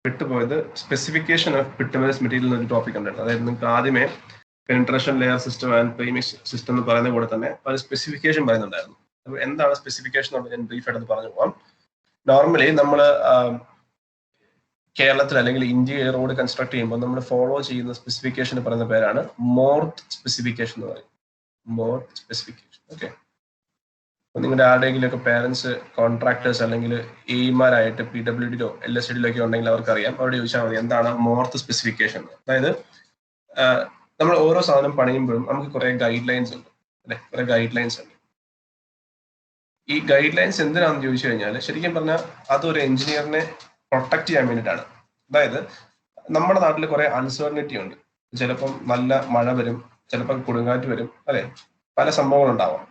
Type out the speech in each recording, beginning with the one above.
വിട്ടുപോയത് specification of bituminous material എന്നൊരു topic ഉണ്ടായിരുന്നു. അതായത് നിങ്ങൾക്ക് ആദ്യമേ penetration layer system and premix system എന്ന് പറയുന്ന കൂടെ തന്നെ ഒരു സ്പെസിഫിക്കേഷൻ പറയുന്നുണ്ടായിരുന്നു. അപ്പോൾ എന്താണ് സ്പെസിഫിക്കേഷൻ എന്ന് ഞാൻ ബ്രീഫ് ആയിട്ട് പറഞ്ഞു പോകാം. നോർമലി നമ്മൾ കേരളത്തിൽ അല്ലെങ്കിൽ ഇന്ത്യയിൽ റോഡ് കൺസ്ട്രക്ട് ചെയ്യുമ്പോൾ നമ്മൾ ഫോളോ ചെയ്യുന്ന സ്പെസിഫിക്കേഷൻ പറയുന്ന പേരാണ് മോർത്ത് സ്പെസിഫിക്കേഷൻ എന്ന് പറയും. മോർത്ത് സ്പെസിഫിക്കേഷൻ. ഓക്കെ, നിങ്ങളുടെ ആരുടെയെങ്കിലും ഒക്കെ പേരൻസ് കോൺട്രാക്ടേഴ്സ് അല്ലെങ്കിൽ എമാരായിട്ട് PWDയിലോ LSDയിലോ ഒക്കെ ഉണ്ടെങ്കിൽ അവർക്കറിയാം. അവിടെ ചോദിച്ചാൽ മതി എന്താണ് മോർത്ത് സ്പെസിഫിക്കേഷൻ. അതായത് നമ്മൾ ഓരോ സാധനം പണിയുമ്പോഴും നമുക്ക് കുറെ ഗൈഡ് ലൈൻസ് ഉണ്ട് അല്ലെ, കുറെ ഗൈഡ് ലൈൻസ് ഉണ്ട്. ഈ ഗൈഡ് ലൈൻസ് എന്തിനാണെന്ന് ചോദിച്ചു കഴിഞ്ഞാൽ ശരിക്കും പറഞ്ഞാൽ അതൊരു എഞ്ചിനീയറിനെ പ്രൊട്ടക്ട് ചെയ്യാൻ വേണ്ടിയിട്ടാണ്. അതായത് നമ്മുടെ നാട്ടിൽ കുറെ അൺസർട്ടനിറ്റി ഉണ്ട്. ചിലപ്പം നല്ല മഴ വരും, ചിലപ്പം കൊടുങ്കാറ്റ് വരും, അല്ലെ, പല സംഭവങ്ങളുണ്ടാവാം.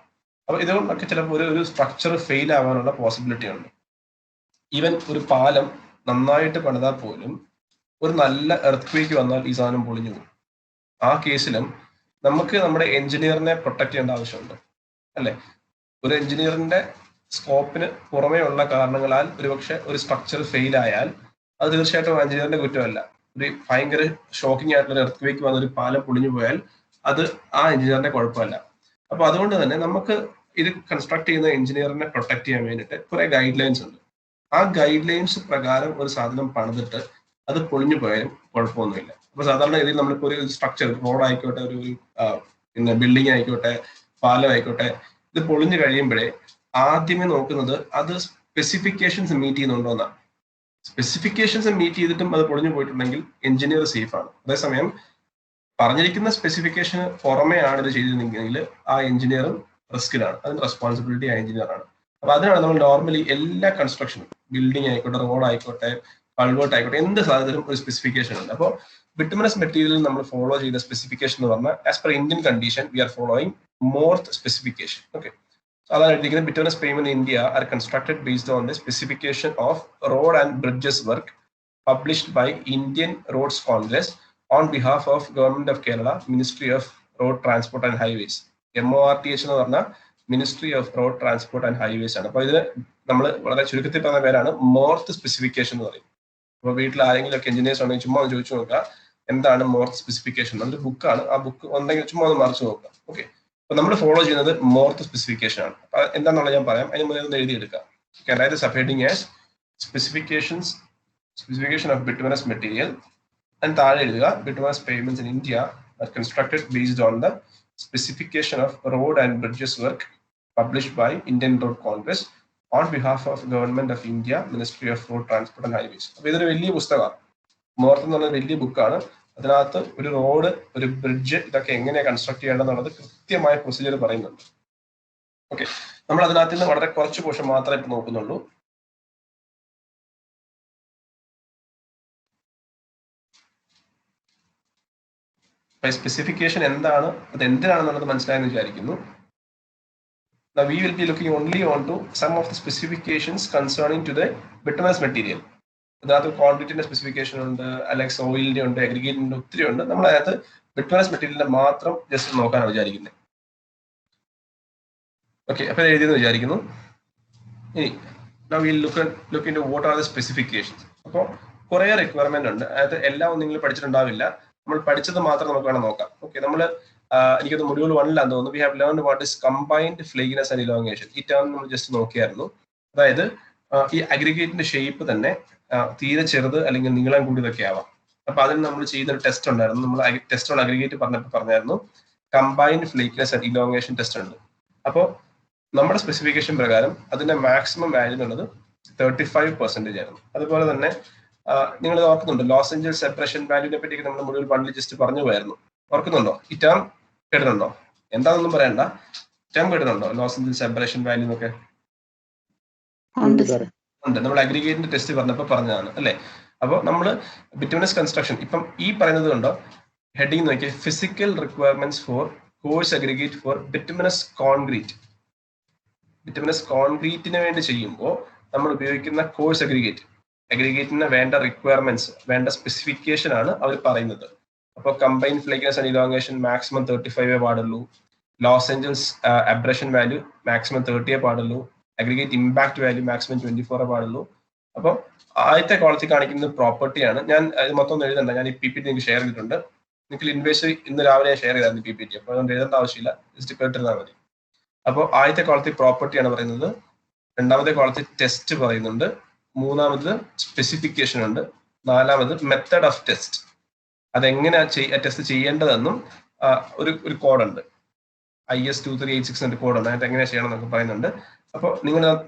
അപ്പൊ ഇതുകൊണ്ടൊക്കെ ചിലപ്പോൾ ഒരു സ്ട്രക്ചർ ഫെയിൽ ആവാനുള്ള പോസിബിലിറ്റി ഉണ്ട്. ഈവൻ ഒരു പാലം നന്നായിട്ട് പണിതാൽ പോലും ഒരു നല്ല എർത്ത് വന്നാൽ ഈ സാധനം പൊളിഞ്ഞു പോകും. ആ കേസിലും നമുക്ക് നമ്മുടെ എഞ്ചിനീയറിനെ പ്രൊട്ടക്ട് ചെയ്യേണ്ട ആവശ്യമുണ്ട് അല്ലെ. ഒരു എഞ്ചിനീയറിന്റെ സ്കോപ്പിന് പുറമേ ഉള്ള കാരണങ്ങളാൽ ഒരുപക്ഷെ ഒരു സ്ട്രക്ചർ ഫെയിൽ ആയാൽ അത് തീർച്ചയായിട്ടും എഞ്ചിനീയറിന്റെ കുറ്റമല്ല. ഒരു ഭയങ്കര ഷോക്കിംഗ് ആയിട്ടുള്ള എർത്ത് വന്ന ഒരു പാലം പൊളിഞ്ഞു പോയാൽ അത് ആ എഞ്ചിനീയറിന്റെ കുഴപ്പമല്ല. അപ്പൊ അതുകൊണ്ട് തന്നെ നമുക്ക് ഇത് കൺസ്ട്രക്ട് ചെയ്യുന്ന എഞ്ചിനീയറിനെ പ്രൊട്ടക്ട് ചെയ്യാൻ വേണ്ടിയിട്ട് കുറെ ഗൈഡ് ലൈൻസ് ഉണ്ട്. ആ ഗൈഡ് ലൈൻസ് പ്രകാരം ഒരു സാധനം പണിതിട്ട് അത് പൊളിഞ്ഞു പോയാലും കുഴപ്പമൊന്നുമില്ല. അപ്പൊ സാധാരണ രീതിയിൽ നമ്മളിപ്പോ ഒരു സ്ട്രക്ചർ, റോഡ് ആയിക്കോട്ടെ, ഒരു പിന്നെ ബിൽഡിംഗ് ആയിക്കോട്ടെ, പാലം ആയിക്കോട്ടെ, ഇത് പൊളിഞ്ഞു കഴിയുമ്പോഴേ ആദ്യമേ നോക്കുന്നത് അത് സ്പെസിഫിക്കേഷൻസ് മീറ്റ് ചെയ്യുന്നുണ്ടോ എന്നാണ്. സ്പെസിഫിക്കേഷൻസ് മീറ്റ് ചെയ്തിട്ടും അത് പൊളിഞ്ഞു പോയിട്ടുണ്ടെങ്കിൽ എഞ്ചിനീയർ സേഫ് ആണ്. അതേസമയം പറഞ്ഞിരിക്കുന്ന സ്പെസിഫിക്കേഷന് പുറമേ ആണ് ഇത് ചെയ്തിരുന്നെങ്കിൽ ആ എഞ്ചിനീയറും റിസ്കിലാണ്. അതിന്റെ റെസ്പോൺസിബിലിറ്റി ആ എഞ്ചിനീയറാണ്. അപ്പൊ അതിനാണ് നമ്മൾ നോർമലി എല്ലാ കൺസ്ട്രക്ഷനും, ബിൽഡിംഗ് ആയിക്കോട്ടെ, റോഡ് ആയിക്കോട്ടെ, കൾവേർട്ട് ആയിക്കോട്ടെ, എന്ത് സാധനത്തിലും ഒരു സ്പെസിഫിക്കേഷൻ ഉണ്ട്. അപ്പോൾ ബിറ്റുമിനസ് മെറ്റീരിയലിൽ നമ്മൾ ഫോളോ ചെയ്ത സ്പെസിഫിക്കേഷൻ എന്ന് പറഞ്ഞാൽ as per Indian condition we are following MORTH specification. Okay, അതാണ് എഴുതിയിരിക്കുന്നത്. Bituminous pavement in India are constructed based on the specification of road and bridges work published by Indian Roads Congress on behalf of Government of Kerala, Ministry of Road Transport and Highways. MORTH എന്ന് പറഞ്ഞാൽ Ministry of Road Transport and Highways ആണ്. അപ്പൊ ഇതിന് നമ്മൾ വളരെ ചുരുക്കത്തിൽ പറഞ്ഞ പേരാണ് മോർത്ത് സ്പെസിഫിക്കേഷൻ എന്ന് പറയും. അപ്പൊ വീട്ടിൽ ആരെങ്കിലും ഒക്കെ എഞ്ചിനീയേഴ്സ് ഉണ്ടെങ്കിൽ ചുമ്മാ ഒന്ന് ചോദിച്ചു നോക്കുക എന്താണ് മോർത്ത് സ്പെസിഫിക്കേഷൻ. അതൊരു ബുക്കാണ്. ആ ബുക്ക് ഉണ്ടെങ്കിൽ ചുമ്മാ ഒന്ന് മറിച്ച് നോക്കുക. ഓക്കെ, അപ്പൊ നമ്മൾ ഫോളോ ചെയ്യുന്നത് മോർത്ത് സ്പെസിഫിക്കേഷൻ ആണ്. അപ്പൊ എന്താണെന്നുള്ളത് ഞാൻ പറയാം. അതിന് മുന്നേ ഒന്ന് എഴുതിയെടുക്കാം. അതായത് subheading as specification of bituminous material and താഴെ എഴുതുക bituminous pavements in India are constructed based on the specification of road and bridges work published by Indian Road Congress on behalf of Government of India, Ministry of Road Transport and Highways. അപ്പോൾ ഇതൊരു വലിയ പുസ്തകമാണ്. മോർത്ത് എന്ന് പറഞ്ഞ വലിയ ബുക്കാണ്. അതിനകത്ത് ഒരു റോഡ്, ഒരു ബ്രിഡ്ജ്, ഇതൊക്കെ എങ്ങനെയാണ് കൺസ്ട്രക്ട് ചെയ്യേണ്ടതെന്നുള്ളത് കൃത്യമായ പ്രൊസീജിയർ പറയുന്നുണ്ട്. ഓക്കെ, നമ്മൾ അതിനകത്ത് നിന്ന് വളരെ കുറച്ച് പോർഷൻ മാത്രമേ ഇപ്പൊ നോക്കുന്നുള്ളൂ. സ്പെസിഫിക്കേഷൻ എന്താണ്, അത് എന്തിനാണെന്നുള്ളത് മനസ്സിലായെന്ന് വിചാരിക്കുന്നു. Now we will be looking only on to some of the specifications concerning to the bituminous material. അതിനകത്ത് ക്വാണ്ടിറ്റിന്റെ സ്പെസിഫിക്കേഷൻ ഉണ്ട്, അല്ലെങ്കിൽ സോയിലിന്റെ ഉണ്ട്, അഗ്രിഗേറ്റിന്റെ ഒത്തിരി ഉണ്ട്. നമ്മൾ അതിനകത്ത് ബിറ്റുമിനസ് മെറ്റീരിയലിന്റെ മാത്രം ജസ്റ്റ് നോക്കാനാണ് വിചാരിക്കുന്നത്. ഓക്കെ, അപ്പൊ എഴുതിയെന്ന് വിചാരിക്കുന്നു. ഇനി now we will look into what are the specifications. അപ്പോൾ കുറെ റിക്വയർമെന്റ് ഉണ്ട്. അതായത് എല്ലാം നിങ്ങൾ പഠിച്ചിട്ടുണ്ടാവില്ല. നമ്മൾ പഠിച്ചത് മാത്രം നമുക്ക് വേണം നോക്കാം. ഓക്കെ, നമ്മൾ എനിക്കത് മൊഡ്യൂൾ 1-ലാന്ന് തോന്നുന്നു. We have learned what is combined ഫ്ലേക്കിനെസ് and elongation. ഈ ടേം നമ്മൾ ജസ്റ്റ് നോക്കിയായിരുന്നു. അതായത് ഈ അഗ്രിഗേറ്റിന്റെ ഷേപ്പ് തന്നെ തീരെ ചെറുത് അല്ലെങ്കിൽ നീളം കൂടിയതൊക്കെ ആവാം. അപ്പൊ അതിന് നമ്മൾ ചെയ്ത ടെസ്റ്റ് ഉണ്ടായിരുന്നു. നമ്മൾ ടെസ്റ്റ് ഓൺ അഗ്രിഗേറ്റ് പറഞ്ഞായിരുന്നു കമ്പൈൻഡ് ഫ്ലേക്കിനെസ് ആൻഡ് ഇലോങ്ങേഷൻ ടെസ്റ്റ് ഉണ്ട്. അപ്പോൾ നമ്മുടെ സ്പെസിഫിക്കേഷൻ പ്രകാരം അതിന്റെ മാക്സിമം വാല്യൂ എന്നുള്ളത് 35% ആയിരുന്നു. അതുപോലെ തന്നെ നിങ്ങൾ ഓർക്കുന്നുണ്ടോ ലോസ് ഏഞ്ചൽസ് സെപ്പറേഷൻ വാല്യൂവിനെ പറ്റി നമ്മൾ മൊഡ്യൂൾ 1-ൽ ജസ്റ്റ് പറഞ്ഞു പോയായിരുന്നു. ഓർക്കുന്നുണ്ടോ? ഈ ടേം കേട്ടിട്ടുണ്ടോ? എന്താണെന്നൊന്നും പറയണ്ട, ടേം കേട്ടിട്ടുണ്ടോ? ലോസ് ഏഞ്ചൽസ് സെപ്പറേഷൻ വാല്യൂ എന്നൊക്കെ ഉണ്ട്. നമ്മൾ അഗ്രിഗേറ്റിന്റെ ടെസ്റ്റ് പറഞ്ഞപ്പോൾ പറഞ്ഞതാണ് അല്ലെ. അപ്പോൾ നമ്മൾ ബിറ്റുമിനസ് കൺസ്ട്രക്ഷൻ ഇപ്പം ഈ പറയുന്നത് കണ്ടോ, ഹെഡിങ് നോക്കിയാൽ physical requirements for coarse aggregate for bituminous concrete. Bituminous കോൺക്രീറ്റിന് വേണ്ടി ചെയ്യുമ്പോൾ നമ്മൾ ഉപയോഗിക്കുന്ന കോഴ്സ് അഗ്രിഗേറ്റിന് വേണ്ട റിക്വയർമെന്റ്സ്, വേണ്ട സ്പെസിഫിക്കേഷൻ ആണ് അവർ പറയുന്നത്. അപ്പോൾ combine flakiness and elongation maximum 35 പാടുള്ളൂ. Los Angeles abrasion value maximum 30 പാടുള്ളൂ. അഗ്രിഗേറ്റ് ഇമ്പാക്ട് വാല്യൂ മാക്സിമം 24 പാടുള്ളൂ. അപ്പോൾ ആദ്യത്തെ കോളത്തിൽ കാണിക്കുന്ന പ്രോപ്പർട്ടിയാണ്. ഞാൻ ഇത് മൊത്തം ഒന്നും എഴുതണ്ട, ഞാൻ ഈ PPT നിങ്ങൾക്ക് ഷെയർ ചെയ്തിട്ടുണ്ട്. നിങ്ങൾക്ക് ഇൻവേഴ്സ് ഇന്ന് രാവിലെ ഷെയർ ചെയ്തായിരുന്നു PPT, അപ്പോൾ അതുകൊണ്ട് എഴുതേണ്ട ആവശ്യമില്ല, ജസ്റ്റ് കേട്ടിരുന്നാൽ മതി. അപ്പോൾ ആദ്യത്തെ കോളത്തിൽ പ്രോപ്പർട്ടിയാണ് പറയുന്നത്, രണ്ടാമത്തെ കോളത്തിൽ ടെസ്റ്റ് പറയുന്നുണ്ട്, മൂന്നാമത് സ്പെസിഫിക്കേഷൻ ഉണ്ട്, നാലാമത് മെത്തഡ് ഓഫ് ടെസ്റ്റ്, അതെങ്ങനെയാ ടെസ്റ്റ് ചെയ്യേണ്ടതെന്നും ഒരു കോഡുണ്ട്, IS 2386 കോഡുണ്ട്, അതിനകത്ത് എങ്ങനെ ചെയ്യണം എന്നൊക്കെ പറയുന്നുണ്ട്. അപ്പോൾ നിങ്ങൾ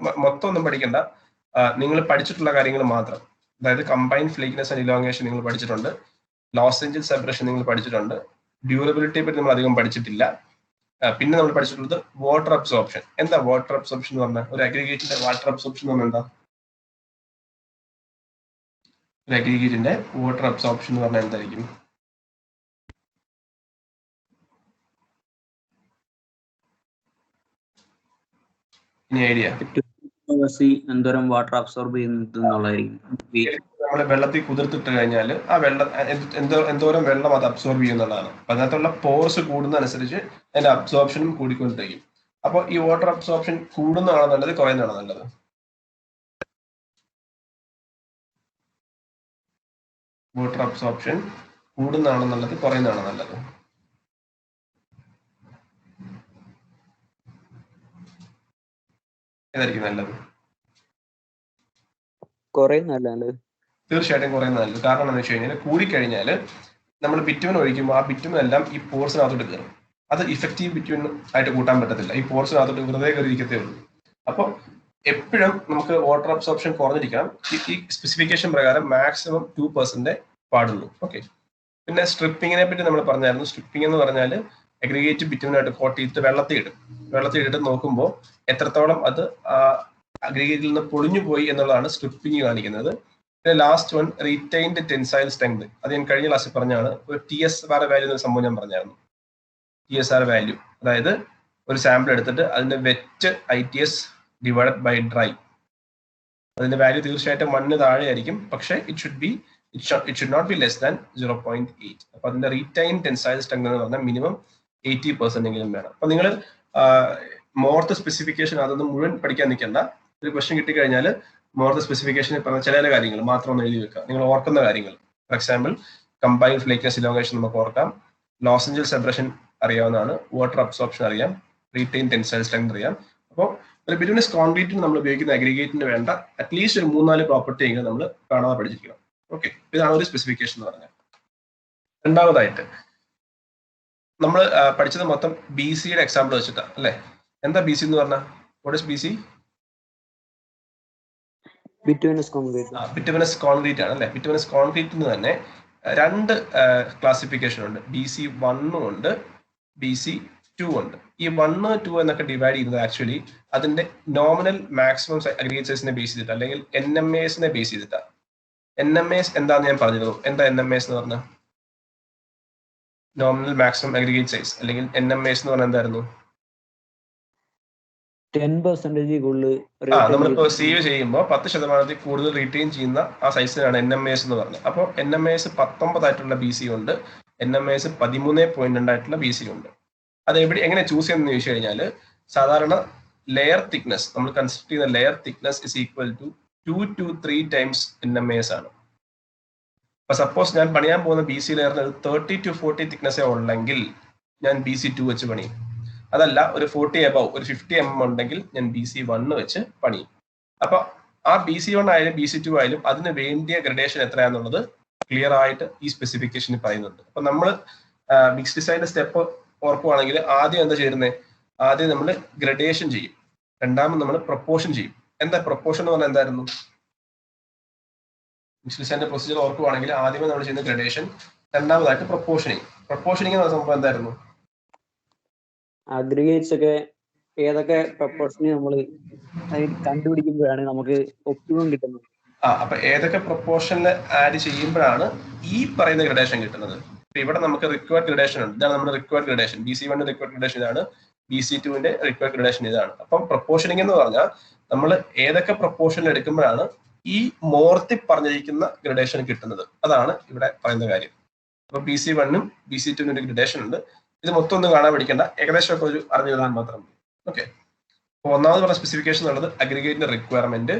മൊത്തം ഒന്നും പഠിക്കണ്ട, നിങ്ങൾ പഠിച്ചിട്ടുള്ള കാര്യങ്ങൾ മാത്രം, അതായത് കമ്പൈൻഡ് ഫ്ലേക്കിനെസ് ആൻഡ് ഇലോങ്ങേഷൻ നിങ്ങൾ പഠിച്ചിട്ടുണ്ട്, ലോസ് ഏഞ്ചൽസ് സെപ്പറേഷൻ നിങ്ങൾ പഠിച്ചിട്ടുണ്ട്, ഡ്യൂറബിലിറ്റിയെ പറ്റി നമ്മൾ അധികം പഠിച്ചിട്ടില്ല. പിന്നെ നമ്മൾ പഠിച്ചിട്ടുള്ളത് വാട്ടർ അബ്സോർപ്ഷൻ. എന്താ വാട്ടർ അബ്സോർപ്ഷൻ എന്ന് പറഞ്ഞാൽ? ഒരു അഗ്രിഗേറ്റിന്റെ വാട്ടർ അബ്സോർപ്ഷൻ എന്ന് പറഞ്ഞാൽ എന്താ? ഒരു അഗ്രിഗേറ്റിന്റെ വാട്ടർ അബ്സോർപ്ഷൻ എന്ന് പറഞ്ഞാൽ എന്തായിരിക്കും? ഇനി ഐഡിയ? എന്തോരം വാട്ടർ അബ്സോർബ് ചെയ്യുന്നുള്ളതായിരിക്കും. നമ്മൾ വെള്ളത്തിൽ കുതിർത്തിട്ട് കഴിഞ്ഞാൽ ആ വെള്ളം എന്തോരം വെള്ളം അത് അബ്സോർബ് ചെയ്യുന്നുള്ളതാണ്. അപ്പൊ അതിനകത്തുള്ള പോർസ് കൂടുന്നതനുസരിച്ച് അതിന്റെ അബ്സോർപ്ഷനും കൂടിക്കൊണ്ടിരിക്കും. അപ്പോൾ ഈ വാട്ടർ അബ്സോർപ്ഷൻ കൂടുന്നതാണോ നല്ലത്, കുറയുന്നതാണോ നല്ലത്? വാട്ടർ അബ്സോർപ്ഷൻ കൂടുന്നതാണോ നല്ലത്, കുറയുന്നതാണോ നല്ലത്? ഏതായിരിക്കും നല്ലത്? തീർച്ചയായിട്ടും കുറയുന്നത് നല്ലത്. കാരണം എന്താണെന്ന് വെച്ച് കഴിഞ്ഞാൽ കൂടിക്കഴിഞ്ഞാൽ നമ്മൾ ബിറ്റുമിൻ ഒഴിക്കുമ്പോൾ ആ ബിറ്റുമിൻ എല്ലാം ഈ പോർസിനകത്തോട്ട് കയറും. അത് ഇഫക്റ്റീവ് ബിറ്റുമിൻ ആയിട്ട് കൂട്ടാൻ പറ്റത്തില്ല, ഈ പോർസിനകത്തോട്ട് വെറുതെ കയറിയിരിക്കത്തേ ഉള്ളൂ. അപ്പോൾ എപ്പോഴും നമുക്ക് വാട്ടർ അബ്സോർപ്ഷൻ കുറഞ്ഞിരിക്കണം. ഈ സ്പെസിഫിക്കേഷൻ പ്രകാരം മാക്സിമം 2% പാടുള്ളൂ. ഓക്കെ. പിന്നെ സ്ട്രിപ്പിങ്ങിനെ പറ്റി നമ്മൾ പറഞ്ഞായിരുന്നു. സ്ട്രിപ്പിംഗ് എന്ന് പറഞ്ഞാൽ അഗ്രിഗേറ്റ് ബിറ്റുമിനായിട്ട് കോട്ട് ചെയ്തിട്ട് വെള്ളത്തിൽ ഇട്ടിട്ട് നോക്കുമ്പോൾ എത്രത്തോളം അത് അഗ്രിഗേറ്റിൽ നിന്ന് പൊളിഞ്ഞു പോയി എന്നുള്ളതാണ് സ്ട്രിപ്പിംഗ് കാണിക്കുന്നത്. പിന്നെ last one retained tensile strength. അത് ഞാൻ കഴിഞ്ഞ ക്ലാസ്സിൽ പറഞ്ഞാണ്. ഒരു TSR വാല്യൂ എന്ന സംഭവം ഞാൻ പറഞ്ഞായിരുന്നു. TSR വാല്യൂ, അതായത് ഒരു സാമ്പിൾ എടുത്തിട്ട് അതിന്റെ wet ITS divided by dry, അതിന്റെ വാല്യൂ തീർച്ചയായിട്ടും 1 താഴെ ആയിരിക്കും. പക്ഷേ it should not be less than 0.8. അപ്പൊ അതിന്റെ റീറ്റൈൻ ടെൻസൈൽ സ്ട്രെങ്ത് എന്ന് പറഞ്ഞാൽ മിനിമം 80% എങ്കിലും വേണം. അപ്പൊ നിങ്ങൾ മോർത്ത് സ്പെസിഫിക്കേഷൻ അതൊന്നും മുഴുവൻ പഠിക്കാൻ നിൽക്കണ്ട. ഒരു ക്വസ്റ്റ്യൻ കിട്ടിക്കഴിഞ്ഞാൽ മോർത്ത് സ്പെസിഫിക്കേഷനിൽ പറഞ്ഞ ചില കാര്യങ്ങൾ മാത്രം ഒന്ന് എഴുതി വെക്കുക, നിങ്ങൾ ഓർക്കുന്ന കാര്യങ്ങൾ. ഫോർ എക്സാമ്പിൾ കമ്പൈൻഡ് ഫ്ലേക്നെസ് ഇലോങ്ങേഷൻ നമുക്ക് ഓർക്കാം, ലോസ് ഏഞ്ചൽസ് സെപ്പറേഷൻ അറിയാവുന്നതാണ്, വാട്ടർ അബ്സോർപ്ഷൻ അറിയാം, റീറ്റെയിൻ ടെൻസൈൽ സ്ട്രെങ്ത് അറിയാം. അപ്പോൾ ഒരു ബിറ്റുമിനസ് കോൺക്രീറ്റിന് നമ്മൾ ഉപയോഗിക്കുന്ന അഗ്രിഗേറ്റിന് വേണ്ട അറ്റ്ലീസ്റ്റ് ഒരു 3-4 പ്രോപ്പർട്ടി എങ്കിലും നമ്മൾ കാണാതെ പഠിച്ചിരിക്കണം. ഓക്കെ, ഇതാണ് ഒരു സ്പെസിഫിക്കേഷൻ എന്ന് പറഞ്ഞാൽ. രണ്ടാമതായിട്ട് നമ്മൾ പഠിച്ചത് മൊത്തം BCയുടെ എക്സാമ്പിൾ വെച്ചിട്ടാണ് അല്ലേ? എന്താ BC എന്ന് പറഞ്ഞാൽ? What is BC? Bituminous concrete ആണ് അല്ലെ? ബിറ്റുമിനസ് കോൺക്രീറ്റിന് തന്നെ 2 ക്ലാസിഫിക്കേഷൻ ഉണ്ട്. BC1 ഉണ്ട്, BC2 ഉണ്ട്. ഈ 1, 2 എന്നൊക്കെ ഡിവൈഡ് ചെയ്യുന്നത് ആക്ച്വലി അതിന്റെ നോമിനൽ മാക്സിമം അഗ്രിഗേറ്റ് സൈസിനെ ബേസ് ചെയ്തിട്ട് അല്ലെങ്കിൽ NMASനെ ബേസ് ചെയ്തിട്ടാണ്. NMAS എന്താന്ന് ഞാൻ പറഞ്ഞിരുന്നു. എന്താ NMAS എന്ന് പറഞ്ഞാൽ? നോമിനൽ മാക്സിമം അഗ്രിഗേറ്റ് സൈസ് അല്ലെങ്കിൽ NMAS എന്ന് പറഞ്ഞാൽ എന്തായിരുന്നു? 10% നമ്മളിപ്പോ സേവ് ചെയ്യുമ്പോൾ 10% കൂടുതൽ റീറ്റെയിൻ ചെയ്യുന്ന ആ സൈസിനാണ് NMAS എന്ന് പറഞ്ഞത്. അപ്പോൾ NMAS 19 ആയിട്ടുള്ള BC ഉണ്ട്, NMAS 13.2 ആയിട്ടുള്ള BC ഉണ്ട്. അത് എങ്ങനെ ചൂസ് ചെയ്യുന്നത് ചോദിച്ചു കഴിഞ്ഞാൽ, സാധാരണ ലെയർ തിക്നെസ് നമ്മൾ കൺസിഡർ ചെയ്യുന്ന layer thickness is equal to 2 to 3 times NMAS ആണ്. അപ്പൊ സപ്പോസ് ഞാൻ പണിയാൻ പോകുന്ന BC ലെയറിന് 30 to 40 തിക്നെസ്സേ ഉള്ളെങ്കിൽ ഞാൻ BC2 വെച്ച് പണിയും. അതല്ല ഒരു 40 above ഒരു 50 mm ഉണ്ടെങ്കിൽ ഞാൻ BC1 വെച്ച് പണിയും. അപ്പൊ ആ BC1 ആയാലും BC2 ആയാലും അതിന് വേണ്ടിയ ഗ്രഡേഷൻ എത്രയാണെന്നുള്ളത് ക്ലിയർ ആയിട്ട് ഈ സ്പെസിഫിക്കേഷനിൽ പറയുന്നുണ്ട്. അപ്പൊ നമ്മൾ മിക്സ് ഡിസൈനിന്റെ സ്റ്റെപ്പ് ഓർക്കുവാണെങ്കിൽ ആദ്യം എന്താ ചെയ്യുന്നത്? ആദ്യം നമ്മൾ ഗ്രഡേഷൻ ചെയ്യും, രണ്ടാമത് നമ്മൾ പ്രൊപ്പോർഷൻ ചെയ്യും. എന്താ പ്രൊപ്പോർഷൻ എന്ന് പറഞ്ഞാൽ എന്തായിരുന്നു? മിക്സ് ഡിസൈനിന്റെ പ്രൊസീജിയർ ഓർക്കുവാണെങ്കിൽ ആദ്യമേ നമ്മൾ ചെയ്യുന്ന ഗ്രഡേഷൻ, രണ്ടാമതായിട്ട് പ്രൊപ്പോർഷനിങ്. പ്രൊപ്പോർഷനിങ് എന്ന സംഭവം എന്തായിരുന്നു? അഗ്രിഗേറ്റ്സ് ഒക്കെ ഏതൊക്കെ പ്രൊപ്പോർഷനിൽ നമ്മൾ കണ്ടുപിടിക്കുമ്പോഴാണ് നമുക്ക് ഒപ്റ്റിമം കിട്ടുന്നത്. അപ്പൊ ഏതൊക്കെ പ്രൊപ്പോർഷനിൽ ആഡ് ചെയ്യുമ്പോഴാണ് ഈ പറയുന്ന ഗ്രഡേഷൻ കിട്ടുന്നത്. ഇവിടെ നമുക്ക് റിക്വയർഡ് ഗ്രഡേഷൻ ഉണ്ട്. ഇതാണ് നമ്മുടെ required gradation. BC1 required gradation ഇതാണ്, BC2 റിക്വയർഡ് ഗ്രഡേഷൻ ഇതാണ്. അപ്പം പ്രൊപ്പോർഷനിങ് എന്ന് പറഞ്ഞാൽ നമ്മൾ ഏതൊക്കെ പ്രൊപ്പോർഷനിൽ എടുക്കുമ്പോഴാണ് ഈ മോർത്തി പറഞ്ഞിരിക്കുന്ന ഗ്രഡേഷൻ കിട്ടുന്നത്. അതാണ് ഇവിടെ പറയുന്ന കാര്യം. അപ്പൊ BC1 BC2 ഗ്രഡേഷൻ ഉണ്ട്. ഇത് മൊത്തം ഒന്നും കാണാൻ പഠിക്കേണ്ട, ഏകദേശം ഒക്കെ ഒരു അറിഞ്ഞിടാൻ മാത്രം. ഓക്കെ. അപ്പൊ ഒന്നാമത് പറഞ്ഞ സ്പെസിഫിക്കേഷൻ എന്നുള്ളത് അഗ്രിഗേറ്റിന്റെ റിക്വയർമെന്റ്,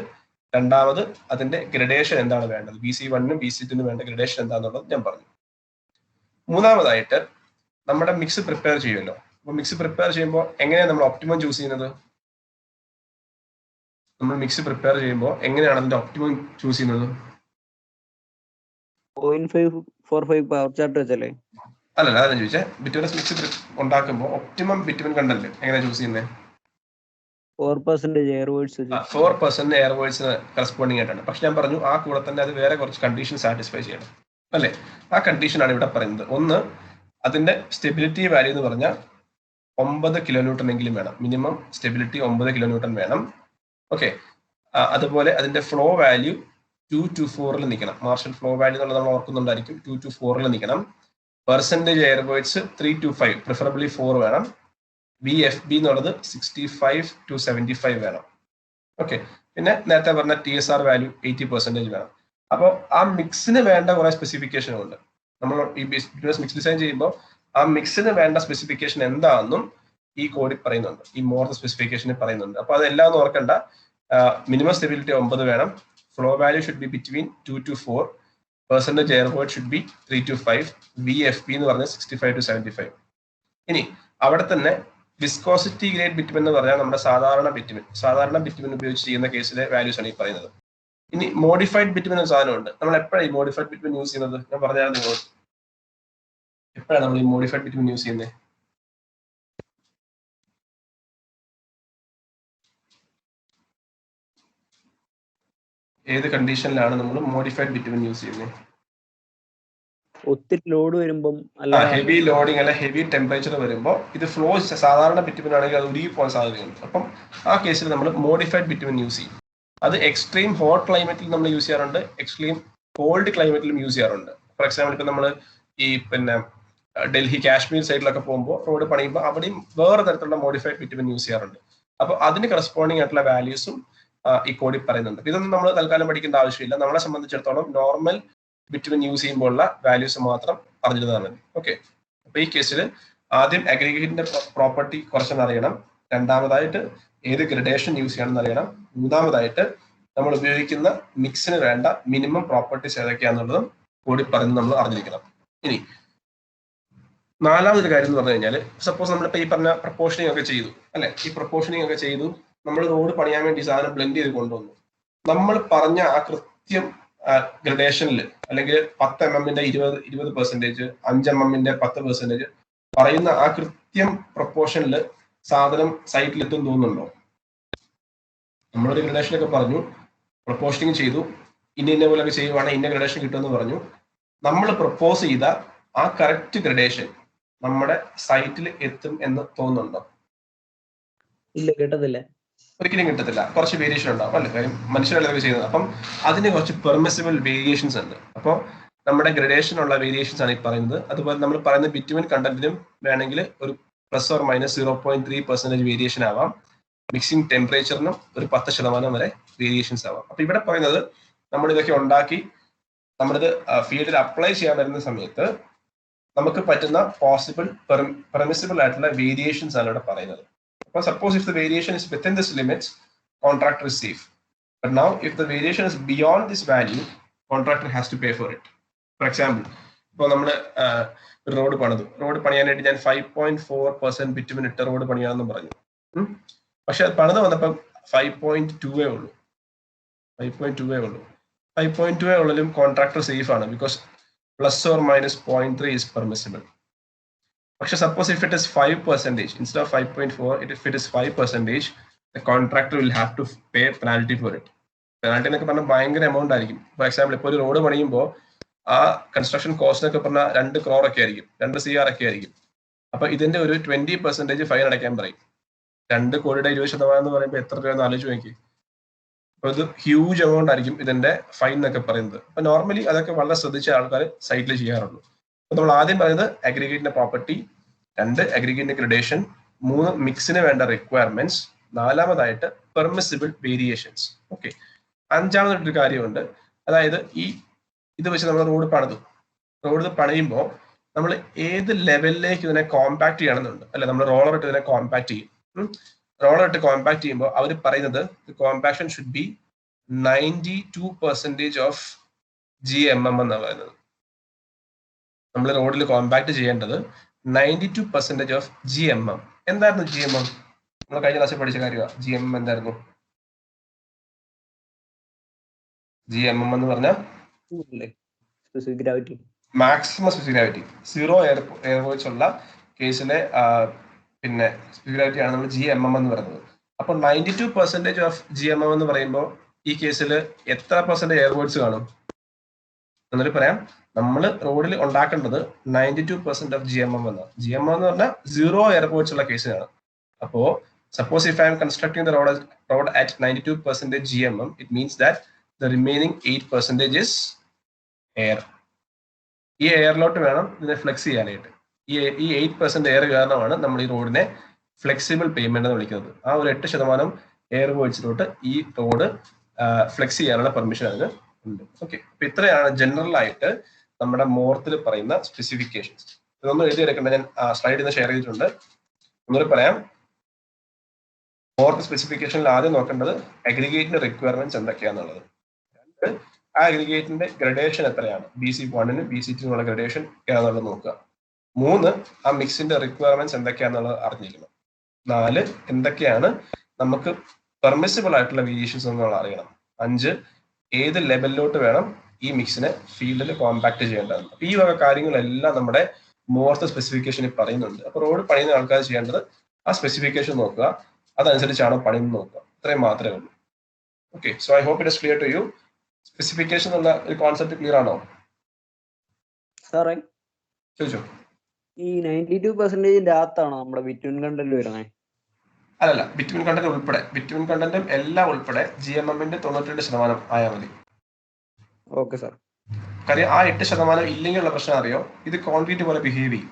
രണ്ടാമത് അതിന്റെ ഗ്രഡേഷൻ എന്താണ് വേണ്ടത്, BC1 BC2 വേണ്ട ഗ്രഡേഷൻ എന്താണെന്നുള്ളത് ഞാൻ പറഞ്ഞു. മൂന്നാമതായിട്ട് നമ്മുടെ മിക്സ് പ്രിപ്പയർ ചെയ്യുമല്ലോ. അപ്പൊ മിക്സ് പ്രിപ്പയർ ചെയ്യുമ്പോൾ എങ്ങനെയാണ് നമ്മൾ ഒപ്റ്റിമം ചൂസ് ചെയ്യുന്നത്? നമ്മൾ മിക്സ് പ്രിപ്പയർ ചെയ്യുമ്പോൾ എങ്ങനെയാണ് അതിന്റെ ഒപ്റ്റിമം ചൂസ് ചെയ്യുന്നത്? 0.545 പവർ ചാർട്ട് വെച്ചല്ലേ? അല്ലല്ല, അതാണ് ചോദിച്ചാൽ ബിറ്റുമിനസ് മിക്സ് ഉണ്ടാക്കുമ്പോൾ ഒപ്റ്റിമം ബിറ്റുമിൻ കണ്ടന്റ് എങ്ങനെയാ ചൂസ് ചെയ്യുന്നത്? 4% എയർ വേർഡ്സ് 4% എയർ വേർഡ്സിന് കറസ്പോണ്ടിങ് ആയിട്ടാണ്. പക്ഷെ ഞാൻ പറഞ്ഞു ആ കൂടെ തന്നെ അത് വേറെ കുറച്ച് കണ്ടീഷൻ സാറ്റിസ്ഫൈ ചെയ്യണം അല്ലേ? ആ കണ്ടീഷനാണ് ഇവിടെ പറയുന്നത്. ഒന്ന്, അതിന്റെ സ്റ്റെബിലിറ്റി വാല്യൂ എന്ന് പറഞ്ഞാൽ 9 കിലോന്യൂട്ടൺ എങ്കിലും വേണം. മിനിമം സ്റ്റെബിലിറ്റി 9 കിലോന്യൂട്ടൺ വേണം. ഓക്കെ. അതുപോലെ അതിന്റെ ഫ്ലോ വാല്യൂ 2 to 4 നിൽക്കണം. മാർഷൽ ഫ്ലോ വാല്യൂ എന്നുള്ളത് നമ്മൾ ഓർക്കുന്നുണ്ടായിരിക്കും. 2 to 4 നിൽക്കണം. Percentage air words 3 to 5, preferably 4 വേണം. VFB എന്നുള്ളത് 65 to 75 വേണം. ഓക്കെ. പിന്നെ നേരത്തെ പറഞ്ഞ TSR വാല്യൂ 80% വേണം. അപ്പോൾ ആ മിക്സിന് വേണ്ട കുറെ സ്പെസിഫിക്കേഷൻ ഉണ്ട്. നമ്മൾ ഈ മിക്സ് ഡിസൈൻ ചെയ്യുമ്പോൾ ആ മിക്സിന് വേണ്ട സ്പെസിഫിക്കേഷൻ എന്താണെന്നും ഈ കോഡിൽ പറയുന്നുണ്ട്, ഈ മോർ സ്പെസിഫിക്കേഷനിൽ പറയുന്നുണ്ട്. അപ്പൊ അതെല്ലാം ഒന്നും ഓർക്കണ്ട. മിനിമം സ്റ്റെബിലിറ്റി 9 വേണം. Flow value should be between 2 to 4. Percentage air word should be 3 to 5. VFB എന്ന് പറഞ്ഞാൽ 65 to 75. ഇനി അവിടെ തന്നെ വിസ്കോസിറ്റി ഗ്രേഡ് ബിറ്റുമിൻ എന്ന് പറഞ്ഞാൽ നമ്മുടെ സാധാരണ ബിറ്റുമിൻ ഉപയോഗിച്ച് ചെയ്യുന്ന കേസിലെ വാല്യൂസ് ആണ് ഈ പറയുന്നത്. ഇനി മോഡിഫൈഡ് ബിറ്റുമിൻ എന്ന സാധനമുണ്ട്. നമ്മൾ എപ്പോഴാണ് ഈ മോഡിഫൈഡ് ബിറ്റുമിൻ യൂസ് ചെയ്യുന്നത്? ഞാൻ പറഞ്ഞാൽ നിങ്ങൾ എപ്പോഴാണ് നമ്മൾ ഈ മോഡിഫൈഡ് ബിറ്റുമിൻ യൂസ് ചെയ്യുന്നത്? ഏത് കണ്ടീഷനിലാണ് നമ്മൾ മോഡിഫൈഡ് ബിറ്റുമിൻ യൂസ് ചെയ്യുന്നത്? ഒത്തിരി ലോഡ് വരുമ്പം, ഹെവി ലോഡിങ് അല്ല ഹെവി ടെമ്പറേച്ചർ വരുമ്പോൾ ഇത് ഫ്ലോ സാധാരണ ബിറ്റുമിൻ ആണെങ്കിൽ അത് ഉരുകി പോകാൻ സാധ്യതയുണ്ട്. അപ്പം ആ കേസിൽ നമ്മൾ മോഡിഫൈഡ് ബിറ്റുമിൻ യൂസ് ചെയ്യും. അത് എക്സ്ട്രീം ഹോട്ട് ക്ലൈമറ്റിൽ നമ്മൾ യൂസ് ചെയ്യാറുണ്ട്, എക്സ്ട്രീം കോൾഡ് ക്ലൈമറ്റിലും യൂസ് ചെയ്യാറുണ്ട്. ഫോർ എക്സാമ്പിൾ ഇപ്പൊ നമ്മൾ ഈ ഡൽഹി കാശ്മീർ സൈഡിലൊക്കെ പോകുമ്പോൾ റോഡ് പണിയുമ്പോൾ അവിടെയും വേറെ തരത്തിലുള്ള മോഡിഫൈഡ് ബിറ്റുമിൻ യൂസ് ചെയ്യാറുണ്ട്. അപ്പൊ അതിന് കറസ്പോണ്ടിങ് ആയിട്ടുള്ള വാല്യൂസും ഈ കോഡിൽ പറയുന്നുണ്ട്. ഇതൊന്നും നമ്മൾ തൽക്കാലം പഠിക്കേണ്ട ആവശ്യമില്ല. നമ്മളെ സംബന്ധിച്ചിടത്തോളം നോർമൽ ബിറ്റുമിൻ യൂസ് ചെയ്യുമ്പോഴുള്ള വാല്യൂസ് മാത്രം അറിഞ്ഞിരുന്നാൽ മതി. ഓക്കെ. അപ്പൊ ഈ കേസിൽ ആദ്യം അഗ്രിഗേറ്റിന്റെ പ്രോപ്പർട്ടി കുറച്ചൊന്ന് അറിയണം. രണ്ടാമതായിട്ട് ഏത് ഗ്രഡേഷൻ യൂസ് ചെയ്യണമെന്ന് അറിയണം. മൂന്നാമതായിട്ട് നമ്മൾ ഉപയോഗിക്കുന്ന മിക്സിന് വേണ്ട മിനിമം പ്രോപ്പർട്ടീസ് ഏതൊക്കെയാണെന്നുള്ളതും കൂടി പറഞ്ഞ് നമ്മൾ അറിഞ്ഞിരിക്കണം. ഇനി നാലാമതൊരു കാര്യം എന്ന് പറഞ്ഞു കഴിഞ്ഞാൽ, സപ്പോസ് നമ്മളിപ്പോ ഈ പറഞ്ഞ പ്രപ്പോർഷനിങ് ഒക്കെ ചെയ്തു അല്ലെ? ഈ പ്രപ്പോർഷനിങ് ഒക്കെ ചെയ്തു, നമ്മൾ റോഡ് പണിയാൻ വേണ്ടി സാധനം ബ്ലെൻഡ് ചെയ്ത് കൊണ്ടുവന്നു. നമ്മൾ പറഞ്ഞ ആ കൃത്യം ഗ്രഡേഷനിൽ അല്ലെങ്കിൽ 10 mm 20%, 5 mm 10% പറയുന്ന ആ കൃത്യം പ്രപ്പോർഷനിൽ സാധനം സൈറ്റിൽ എത്തും തോന്നുന്നുണ്ടോ? നമ്മളൊരു ഗ്രഡേഷനൊക്കെ പറഞ്ഞു, പ്രപ്പോർഷനിങ് ചെയ്തു, ഇന്ന പോലെയൊക്കെ ചെയ്യുവാണെങ്കിൽ ഇന്ന ഗ്രഡേഷൻ കിട്ടുമെന്ന് പറഞ്ഞു. നമ്മൾ പ്രപ്പോസ് ചെയ്ത ആ കറക്റ്റ് ഗ്രഡേഷൻ നമ്മുടെ സൈറ്റിൽ എത്തും എന്ന് തോന്നുന്നുണ്ടോ? ഇല്ല, കിട്ടത്തില്ല. ഒരിക്കലും കിട്ടത്തില്ല. കുറച്ച് വേരിയേഷൻ ഉണ്ടാവും അല്ലെ? കാര്യം മനുഷ്യരല്ല ഇതൊക്കെ ചെയ്യുന്നത്. അപ്പം അതിന് കുറച്ച് പെർമിസിബിൾ വേരിയേഷൻസ് ഉണ്ട്. അപ്പോൾ നമ്മുടെ ഗ്രഡേഷൻ ഉള്ള വേരിയേഷൻസ് ആണ് ഈ പറയുന്നത്. അതുപോലെ നമ്മൾ പറയുന്ന ബിറ്റുമിൻ കണ്ടന്റിനും വേണമെങ്കിൽ ഒരു ±0.3% വേരിയേഷൻ ആവാം. മിക്സിംഗ് ടെമ്പറേച്ചറിനും ഒരു 10% വരെ വേരിയേഷൻസ് ആവാം. അപ്പൊ ഇവിടെ പറയുന്നത് നമ്മൾ ഇതൊക്കെ ഉണ്ടാക്കി നമ്മളിത് ഫീൽഡിൽ അപ്ലൈ ചെയ്യാൻ വരുന്ന സമയത്ത് നമുക്ക് പറ്റുന്ന പോസിബിൾ പെർമിസിബിൾ ആയിട്ടുള്ള വേരിയേഷൻസ് ആണ് ഇവിടെ പറയുന്നത്. അപ്പോൾ suppose if the variation is within this limits, contractor is safe. But now if the variation is beyond this value, contractor has to pay for it. For example, ഇപ്പോൾ നമ്മൾ road പണിയാനായിട്ട് ഞാൻ 5.4% bitumen ഇട്ട road പണിയാണെന്ന് പറഞ്ഞു. പക്ഷെ അത് പണിത് വന്നപ്പം 5.2 ഉള്ളൂ. 5.2 ഉള്ളിലും കോൺട്രാക്ടർ സേഫ് ആണ്, ബിക്കോസ് ±0.3 is permissible. പക്ഷെ suppose if it is 5%, instead of 5.4, if it is 5%, the contractor will have to pay penalty for it. Penalty എന്നൊക്കെ പറഞ്ഞാൽ ഭയങ്കര എമൗണ്ട് ആയിരിക്കും. ഫോർ എക്സാമ്പിൾ, ഇപ്പോൾ ഒരു റോഡ് പണിയുമ്പോൾ ആ കൺസ്ട്രക്ഷൻ കോസ്റ്റ് എന്നൊക്കെ പറഞ്ഞാൽ 2 crore ഒക്കെ ആയിരിക്കും, 2 CR ഒക്കെ ആയിരിക്കും. അപ്പൊ ഇതിന്റെ ഒരു 20% ഫൈൻ അടയ്ക്കാൻ പറയും. 2 കോടിയുടെ 20% എന്ന് പറയുമ്പോൾ എത്ര രൂപയെന്ന് ആലോചിച്ച് നോക്കി. അപ്പൊ ഇത് ഹ്യൂജ് എമൗണ്ട് ആയിരിക്കും ഇതിന്റെ ഫൈൻ എന്നൊക്കെ പറയുന്നത്. അപ്പൊ നോർമലി അതൊക്കെ വളരെ ശ്രദ്ധിച്ച ആൾക്കാർ സൈറ്റിൽ ചെയ്യാറുള്ളൂ. അപ്പൊ നമ്മൾ ആദ്യം പറയുന്നത് അഗ്രിഗേറ്റിന്റെ പ്രോപ്പർട്ടി, 2 അഗ്രിഗേറ്റിന്റെ ഗ്രഡേഷൻ, 3 മിക്സിന് വേണ്ട റിക്വയർമെന്റ്സ്, 4മതായിട്ട് പെർമിസിബിൾ വേരിയേഷൻസ്. ഓക്കെ. 5മതൊരു കാര്യമുണ്ട്. അതായത് ഇത് വെച്ച് നമ്മൾ റോഡ് പണിയുമ്പോൾ നമ്മൾ ഏത് ലെവലിലേക്ക് ഇതിനെ കോമ്പാക്ട് ചെയ്യണമെന്നുണ്ട് അല്ലെ? നമ്മൾ റോളർ ഇട്ട് ഇതിനെ കോമ്പാക്ട് ചെയ്യും. റോളർ ഇട്ട് കോമ്പാക്ട് ചെയ്യുമ്പോൾ അവർ പറയുന്നത് compaction should be 92% of GMM എന്നാണ് പറയുന്നത്. നമ്മൾ റോഡിൽ കോമ്പാക്ട് ചെയ്യേണ്ടത് 92% ഓഫ് GMM. എന്തായിരുന്നു GMM? നമ്മൾ കഴിഞ്ഞ ക്ലാസ്സിൽ പഠിച്ച കാര്യമാണ്. GMM എന്തായിരുന്നു? GMM എന്ന് പറഞ്ഞാൽ specific gravity, maximum specific gravity. 0 air voice ഉള്ള കേസിലെ പിന്നെ സ്പെസിഫിക് ഗ്രാവിറ്റി ആണ് നമ്മൾ GMM എന്ന് പറയുന്നത്. അപ്പൊ 92% ഓഫ് GMM എന്ന് പറയുമ്പോൾ ഈ കേസിൽ എത്ര പെർസെന്റ് എയർ വോയിസ് കാണും എന്നിട്ട് പറയാം. നമ്മൾ റോഡിൽ ഉണ്ടാക്കേണ്ടത് 92% ഓഫ് GMM എന്നാണ്. GMM എന്ന് പറഞ്ഞാൽ 0 എയർ വോയിസ് ഉള്ള കേസിനാണ്. അപ്പോ suppose if I M constructing the road at 92% GMM, it means that the remaining 8% is air. ഈ എയറിലോട്ട് വേണം ഇതിനെ ഫ്ലെക്സ് ചെയ്യാനായിട്ട്. ഈ 8% എയർ കാരണമാണ് നമ്മൾ ഈ റോഡിനെ ഫ്ലെക്സിബിൾ പേയ്മെന്റ് എന്ന് വിളിക്കുന്നത്. ആ ഒരു 8% എയർ വോയിസിലോട്ട് ഈ റോഡ് ഫ്ലെക്സ് ചെയ്യാനുള്ള പെർമിഷൻ അതിന് ഉണ്ട്. ഓക്കെ, അപ്പൊ ഇത്രയാണ് ജനറൽ ആയിട്ട് നമ്മുടെ മോർത്തിൽ പറയുന്ന സ്പെസിഫിക്കേഷൻസ്. ഇതൊന്നും എഴുതിയെടുക്കേണ്ട, ഞാൻ സ്ലൈഡിൽ നിന്ന് ഷെയർ ചെയ്തിട്ടുണ്ട്. ഒന്നുകൂടി പറയാം. മോർത്ത് സ്പെസിഫിക്കേഷനിൽ ആദ്യം നോക്കേണ്ടത് അഗ്രിഗേറ്റിന്റെ റിക്വയർമെന്റ്സ് എന്തൊക്കെയാണെന്നുള്ളത്. രണ്ട്, ആ അഗ്രിഗേറ്റിന്റെ ഗ്രഡേഷൻ എത്രയാണ്, BC1 BC2 ഗ്രഡേഷൻ ഏതാണെന്നുള്ളത് നോക്കുക. 3, ആ മിക്സിന്റെ റിക്വയർമെന്റ്സ് എന്തൊക്കെയാണെന്നുള്ളത് അറിഞ്ഞിരിക്കണം. 4, എന്തൊക്കെയാണ് നമുക്ക് പെർമിസിബിൾ ആയിട്ടുള്ള വേരിയേഷൻസ് എന്നുള്ളത് അറിയണം. 5, ഏത് ലെവലിലോട്ട് വേണം ഈ മിക്സിനെ ഫീൽഡിൽ കോമ്പാക്ട് ചെയ്യേണ്ടത്. അപ്പൊ ഈ വക കാര്യങ്ങളെല്ലാം നമ്മുടെ മോർത്ത് സ്പെസിഫിക്കേഷനിൽ പറയുന്നുണ്ട്. അപ്പൊ റോഡ് പണിയുന്ന ആൾക്കാർ ചെയ്യേണ്ടത് ആ സ്പെസിഫിക്കേഷൻ നോക്കുക, അതനുസരിച്ചാണോ പണിയെന്ന് നോക്കുക. ഇത്രയും മാത്രമേ ഉള്ളൂ. Okay, so I hope it is clear to you. Specification എന്നുള്ള ഒരു കോൺസെപ്റ്റ് ക്ലിയർ ആണോ? സാറേ ചോദിച്ചോ. ഈ 92% അകത്താണോ നമ്മുടെ ബിറ്റ്വീൻ കണ്ടന്റ് വരുന്നത്? അല്ലല്ല, ബിറ്റ്വീൻ കണ്ടന്റ് ഉൾപ്പെടെ, ബിറ്റ്വീൻ കണ്ടന്റും എല്ലാം ഉൾപ്പെടെ GMM-ന്റെ 92% ആയാൽ മതി. Okay sir. കാര്യം ആ 8% ഇല്ലെങ്കിലുള്ള പ്രശ്നം അറിയോ, ഇത് കോൺക്രീറ്റ് പോലെ ബിഹേവ് ചെയ്യും.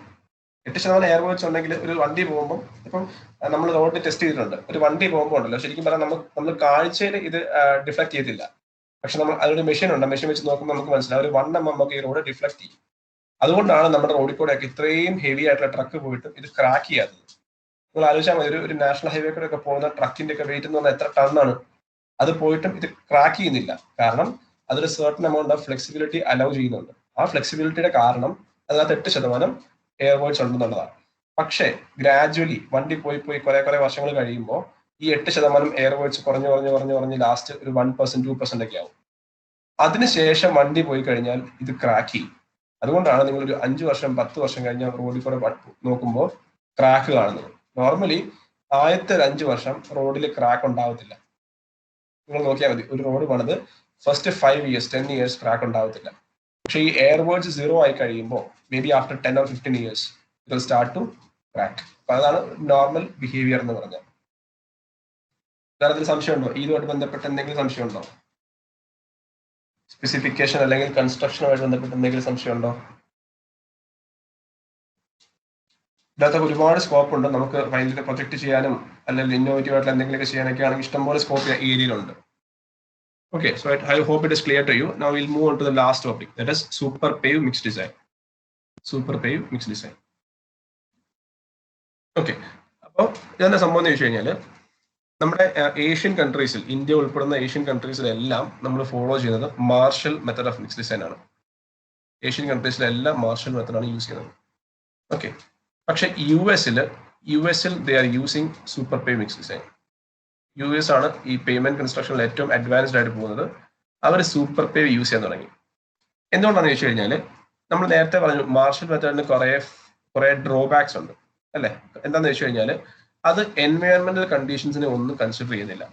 8% എയർ വോയിസ് ഉണ്ടെങ്കിൽ ഒരു വണ്ടി പോകുമ്പോൾ, ഇപ്പം നമ്മൾ റോഡ് ടെസ്റ്റ് ചെയ്തിട്ടുണ്ട്, ഒരു വണ്ടി പോകുമ്പോൾ ഉണ്ടല്ലോ, ശരിക്കും പറഞ്ഞാൽ നമ്മൾ കാഴ്ചയിൽ ഇത് ഡിഫ്ലക്ട് ചെയ്തില്ല. പക്ഷെ നമ്മൾ അതിലൊരു മെഷീൻ ഉണ്ട്, മെഷീൻ വെച്ച് നോക്കുമ്പോൾ നമുക്ക് മനസ്സിലാവും ഒരു 1 mm ഒക്കെ ഈ റോഡ് ഡിഫ്ലക്ട് ചെയ്യും. അതുകൊണ്ടാണ് നമ്മുടെ റോഡിൽ കൂടെ ഒക്കെ ഇത്രയും ഹെവി ആയിട്ടുള്ള ട്രക്ക് പോയിട്ട് ഇത് ക്രാക്ക് ചെയ്യാത്തത്. നിങ്ങൾ ആലോചിച്ചാൽ മതി, ഒരു നാഷണൽ ഹൈവേ കൂടെ ഒക്കെ പോകുന്ന ട്രക്കിന്റെ ഒക്കെ വെയിറ്റ് എന്ന് പറഞ്ഞാൽ എത്ര ടണ്ണാണ്. അത് പോയിട്ടും ഇത് ക്രാക്ക് ചെയ്യുന്നില്ല. കാരണം അതൊരു certain amount of flexibility allow ചെയ്യുന്നുണ്ട്. ആ ഫ്ലെക്സിബിലിറ്റിയുടെ കാരണം അതിനകത്ത് 8% എയർ വോയിസ് ഉണ്ടെന്നുള്ളതാണ്. പക്ഷേ ഗ്രാജുവലി വണ്ടി പോയി കുറെ വർഷങ്ങൾ കഴിയുമ്പോൾ ഈ 8% എയർ വോയിസ് കുറഞ്ഞ് ലാസ്റ്റ് ഒരു 1% 2% ഒക്കെ ആവും. അതിനുശേഷം വണ്ടി പോയി കഴിഞ്ഞാൽ ഇത് ക്രാക്ക് ചെയ്യും. അതുകൊണ്ടാണ് നിങ്ങൾ ഒരു 5 വർഷം 10 വർഷം കഴിഞ്ഞ റോഡിൽ കൂടെ നോക്കുമ്പോൾ ക്രാക്ക് കാണുന്നത്. നോർമലി ആദ്യത്തെ 5 വർഷം റോഡിൽ ക്രാക്ക് ഉണ്ടാവത്തില്ല. നിങ്ങൾ നോക്കിയാൽ മതി, ഒരു റോഡ് പണിത് ഫസ്റ്റ് 5 years 10 years ക്രാക്ക് ഉണ്ടാവത്തില്ല. പക്ഷെ ഈ എയർ വോയിസ് 0 ആയി കഴിയുമ്പോൾ may be after 10 or 15 years it will start to crack. അപ്പൊ അതാണ് നോർമൽ ബിഹേവിയർ എന്ന് പറഞ്ഞാൽ. വേറെ സംശയമുണ്ടോ? ഇതുമായിട്ട് ബന്ധപ്പെട്ട് എന്തെങ്കിലും സംശയമുണ്ടോ? സ്പെസിഫിക്കേഷൻ അല്ലെങ്കിൽ കൺസ്ട്രക്ഷനുമായിട്ട് ബന്ധപ്പെട്ട് എന്തെങ്കിലും സംശയമുണ്ടോ? ഇതിനകത്ത് ഒരുപാട് സ്കോപ്പ് ഉണ്ട്. നമുക്ക് ഫൈനലിൽ പ്രൊജക്ട് ചെയ്യാനും അല്ലെങ്കിൽ ഇന്നോവേറ്റീവ് ആയിട്ടുള്ള എന്തെങ്കിലുമൊക്കെ ചെയ്യാനൊക്കെ ആണെങ്കിൽ ഇഷ്ടംപോലെ സ്കോപ്പ് ഈ ഏരിയയിലുണ്ട്. Okay, so I hope it is clear to you. Now we'll move on to the last topic, that is super pave mixed design. Super pave mixed design. Okay, അപ്പോൾ ഇതെന്താ സംഭവം എന്ന് ചോദിച്ചു കഴിഞ്ഞാൽ, നമ്മുടെ ഏഷ്യൻ കൺട്രീസിൽ, ഇന്ത്യ ഉൾപ്പെടുന്ന ഏഷ്യൻ കൺട്രീസിലെല്ലാം നമ്മൾ ഫോളോ ചെയ്യുന്നത് Marshall method of mix design ആണ്. ഏഷ്യൻ കൺട്രീസിലെല്ലാം മാർഷൽ മെത്തഡാണ് യൂസ് ചെയ്യുന്നത്. ഓക്കെ, പക്ഷെ യു എസിൽ they are using Superpave mix design. US ആണ് ഈ പേയ്മെന്റ് കൺസ്ട്രക്ഷനിൽ ഏറ്റവും അഡ്വാൻസ്ഡ് ആയിട്ട് പോകുന്നത്. അവർ സൂപ്പർ പേവ് യൂസ് ചെയ്യാൻ തുടങ്ങി. എന്തുകൊണ്ടാണെന്ന് ചോദിച്ചു കഴിഞ്ഞാൽ, നമ്മൾ നേരത്തെ പറഞ്ഞു മാർഷൽ മെത്തേഡിന് കുറെ ഡ്രോബാക്സ് ഉണ്ട് അല്ലെ. എന്താണെന്ന് വെച്ച് കഴിഞ്ഞാൽ അത് എൻവയോൺമെന്റൽ കണ്ടീഷൻസിനെ ഒന്നും കൺസിഡർ ചെയ്യുന്നില്ല.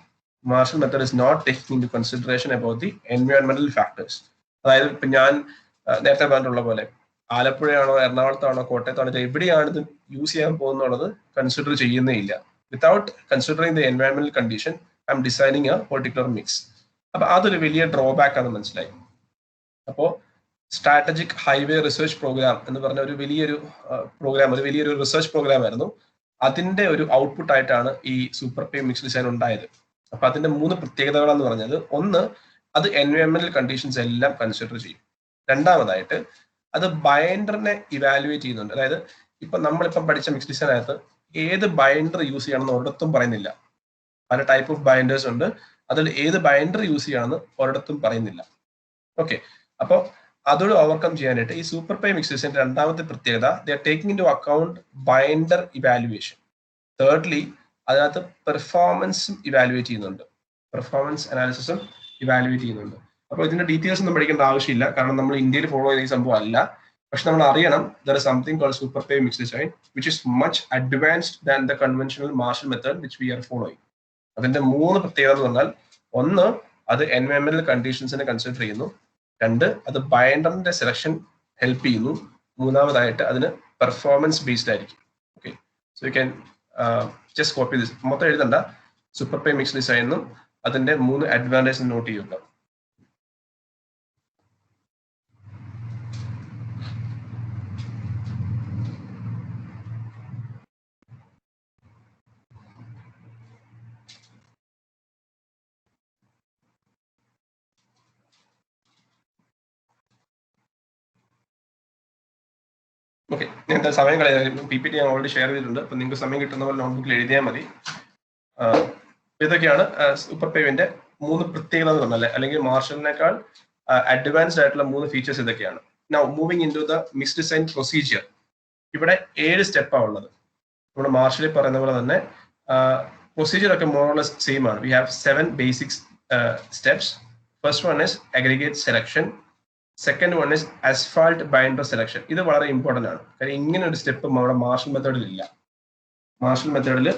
Marshall method is not taking into consideration about the എൻവയോൺമെന്റൽ ഫാക്ടേഴ്സ്. അതായത് ഇപ്പൊ ഞാൻ നേരത്തെ പറഞ്ഞിട്ടുള്ള പോലെ ആലപ്പുഴയാണോ എറണാകുളത്താണോ കോട്ടയത്താണോ എവിടെയാണ് ഇത് യൂസ് ചെയ്യാൻ പോകുന്നുള്ളത് കൺസിഡർ ചെയ്യുന്നേ ഇല്ല. Without considering the environmental condition, I'm designing a particular mix. അപ്പൊ അതൊരു വലിയ ഡ്രോബാക്ക് ആണ്, മനസ്സിലായി. അപ്പോൾ സ്ട്രാറ്റജിക് ഹൈവേ റിസർച്ച് പ്രോഗ്രാം എന്ന് പറഞ്ഞ ഒരു വലിയൊരു റിസർച്ച് പ്രോഗ്രാം ആയിരുന്നു. അതിന്റെ ഒരു ഔട്ട്പുട്ട് ആയിട്ടാണ് ഈ സൂപ്പർ പേവ് മിക്സ് ഡിസൈൻ ഉണ്ടായത്. അപ്പൊ അതിന്റെ 3 പ്രത്യേകതകളെന്ന് പറഞ്ഞത്, ഒന്ന്, അത് എൻവയോൺമെന്റൽ കണ്ടീഷൻസ് എല്ലാം കൺസിഡർ ചെയ്യും. രണ്ടാമതായിട്ട് അത് ബൈൻഡറിനെ ഇവാലുവേറ്റ് ചെയ്യുന്നുണ്ട്. അതായത് ഇപ്പൊ നമ്മളിപ്പം പഠിച്ച മിക്സ് ഡിസൈനകത്ത് ഏത് ബൈൻഡർ യൂസ് ചെയ്യണമെന്ന് ഒരിടത്തും പറയുന്നില്ല. പല ടൈപ്പ് ഓഫ് ബൈൻഡേഴ്സ് ഉണ്ട്. അതിൽ ഏത് ബൈൻഡർ യൂസ് ചെയ്യാണെന്ന് ഒരിടത്തും പറയുന്നില്ല. ഓക്കെ, അപ്പോൾ അതോട് ഓവർകം ചെയ്യാനായിട്ട് ഈ സൂപ്പർ പൈ മിക്സേഴ്സിന്റെ രണ്ടാമത്തെ പ്രത്യേകത, they are taking into account binder evaluation. Thirdly അതിനകത്ത് പെർഫോമൻസും ഇവാലുവേറ്റ് ചെയ്യുന്നുണ്ട്, പെർഫോമൻസ് അനാലിസിസും ഇവാലുവേറ്റ് ചെയ്യുന്നുണ്ട്. അപ്പോൾ ഇതിന്റെ ഡീറ്റെയിൽസ് ഒന്നും പഠിക്കേണ്ട ആവശ്യമില്ല, കാരണം നമ്മൾ ഇന്ത്യയിൽ ഫോളോ ചെയ്യുന്ന ഈ സംഭവം അല്ല. പക്ഷെ നമ്മൾ അറിയണം there is something called Superpave mix design which is much advanced than the conventional Marshall method which we are following. അതിന്റെ 3 പ്രത്യേകത എന്ന് പറഞ്ഞാൽ, ഒന്ന് അത് എൻവയോൺമെന്റൽ കണ്ടീഷൻസിനെ കൺസിഡർ ചെയ്യുന്നു, 2 അത് ബൈൻഡറിന്റെ സെലക്ഷൻ ഹെൽപ്പ് ചെയ്യുന്നു, 3-ാമതായിട്ട് അതിന് പെർഫോമൻസ് ബേസ്ഡ് ആയിരിക്കും. Okay, so you can just copy this. മൊത്തം എഴുതണ്ട, സൂപ്പർ പൈ മിക്സ് ഡിസൈൻ എന്നും അതിന്റെ 3 അഡ്വാൻറ്റേജ് നോട്ട് ചെയ്യുക. ഓക്കെ, ഞാൻ സമയം കളയാം. PPT ഞാൻ ഓൾറെഡി ഷെയർ ചെയ്തിട്ടുണ്ട്. അപ്പൊ നിങ്ങൾക്ക് സമയം കിട്ടുന്ന പോലെ നോട്ട്ബുക്കിൽ എഴുതിയാൽ മതി. ഇതൊക്കെയാണ് സൂപ്പർ പൈവിന്റെ 3 പ്രത്യേകത എന്ന് പറഞ്ഞാൽ, അല്ലെങ്കിൽ മാർഷലിനേക്കാൾ അഡ്വാൻസ്ഡ് ആയിട്ടുള്ള 3 ഫീച്ചേഴ്സ് ഇതൊക്കെയാണ്. Now moving into the mix design procedure. ഇവിടെ 7 സ്റ്റെപ്പാണ് ഉള്ളത്. നമ്മുടെ മാർഷലിൽ പറയുന്ന പോലെ തന്നെ പ്രൊസീജിയർ ഒക്കെ മോർലെസ് സെയിം ആണ്. We have 7 basic steps. First one is aggregate selection, second one is asphalt binder selection. ഇത് വളരെ ഇമ്പോർട്ടന്റ് ആണ്, കാര്യം ഇങ്ങനെ ഒരു സ്റ്റെപ്പ് നമ്മുടെ മാർഷൽ മെത്തേഡിൽ ഇല്ല. മാർഷൽ മെത്തേഡിൽ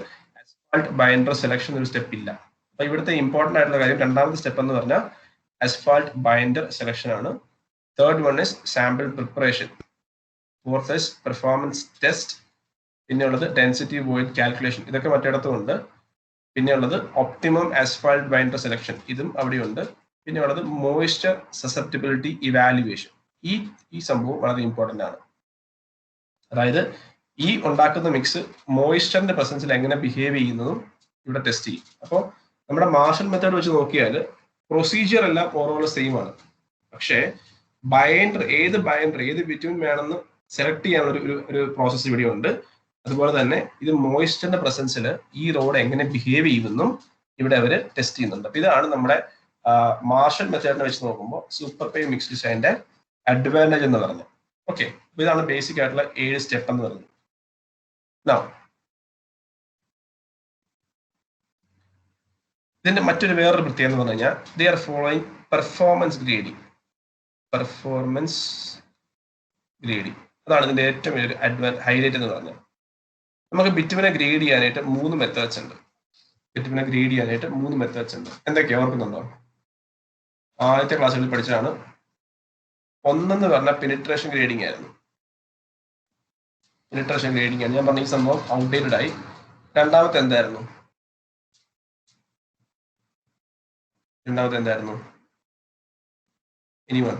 അസ്ഫാൾട്ട് ബൈൻഡർ സെലക്ഷൻ ഒരു സ്റ്റെപ്പ് ഇല്ല. അപ്പൊ ഇവിടുത്തെ ഇമ്പോർട്ടന്റ് ആയിട്ടുള്ള കാര്യം, രണ്ടാമത്തെ സ്റ്റെപ്പ് എന്ന് പറഞ്ഞാൽ അസ്ഫാൾട്ട് ബൈൻഡർ സെലക്ഷൻ ആണ്. Third one is sample preparation. Fourth is performance test. പിന്നെ ഉള്ളത് ഡെൻസിറ്റി വോയിഡ് കാൽക്കുലേഷൻ, ഇതൊക്കെ മറ്റിടത്തും ഉണ്ട്. പിന്നെ ഉള്ളത് ഒപ്റ്റിമം അസ്ഫാൾട്ട് ബൈൻഡർ സെലക്ഷൻ, ഇതും അവിടെയുണ്ട്. പിന്നെ ഉള്ളത് മോയ്സ്ചർ സസെപ്റ്റിബിലിറ്റി ഇവാലുവേഷൻ. ഈ സംഭവം വളരെ ഇമ്പോർട്ടന്റ് ആണ്. അതായത് ഈ ഉണ്ടാക്കുന്ന മിക്സ് മോയ്സ്ചറിന്റെ പ്രസൻസിൽ എങ്ങനെ ബിഹേവ് ചെയ്യുന്നതും ഇവിടെ ടെസ്റ്റ് ചെയ്യും. അപ്പോൾ നമ്മുടെ മാർഷൽ മെത്തേഡ് വെച്ച് നോക്കിയാൽ പ്രൊസീജിയർ എല്ലാം ഓരോ സെയിം ആണ്. പക്ഷേ ഏത് ബിറ്റ്വീൻ വേണമെന്ന് സെലക്ട് ചെയ്യാനുള്ള ഒരു പ്രോസസ്സ് ഇവിടെ ഉണ്ട്. അതുപോലെ തന്നെ ഇത് മോയ്സ്ചറിന്റെ പ്രസൻസിൽ ഈ റോഡ് എങ്ങനെ ബിഹേവ് ചെയ്യുമെന്നും ഇവിടെ അവർ ടെസ്റ്റ് ചെയ്യുന്നുണ്ട്. അപ്പൊ ഇതാണ് നമ്മുടെ മാർഷൽ മെത്തേഡിനെ വെച്ച് നോക്കുമ്പോൾ സൂപ്പർ പൈ മിക്സ് ഡിസൈനിന്റെ അഡ്വാൻറ്റേജ് എന്ന് പറഞ്ഞു. ഓക്കെ, അപ്പൊ ഇതാണ് ബേസിക് ആയിട്ടുള്ള 7 സ്റ്റെപ്പ് എന്ന് പറയുന്നത്. ഇതിന്റെ വേറൊരു പ്രത്യേകത എന്ന് പറഞ്ഞു കഴിഞ്ഞാൽ, they are following performance grading. അതാണ് ഇതിന്റെ ഏറ്റവും വലിയൊരു ഹൈലൈറ്റ് എന്ന് പറഞ്ഞാൽ. നമുക്ക് ബിറ്റുമിനെ ഗ്രേഡ് ചെയ്യാനായിട്ട് 3 മെത്തേഡ്സ് ഉണ്ട്. എന്തൊക്കെയാ ഓർക്കുന്നുണ്ടോ? ആദ്യത്തെ ക്ലാസ്സുകളിൽ പഠിച്ചതാണ്. ഒന്നെന്ന് പറഞ്ഞാൽ പെനിട്രേഷൻ ഗ്രേഡിംഗ് ആയിരുന്നു. ഞാൻ പറഞ്ഞ ഈ സംഭവം ഔട്ട്ഡേറ്റഡ് ആയി. രണ്ടാമത്തെ എന്തായിരുന്നു? എനിവൺ?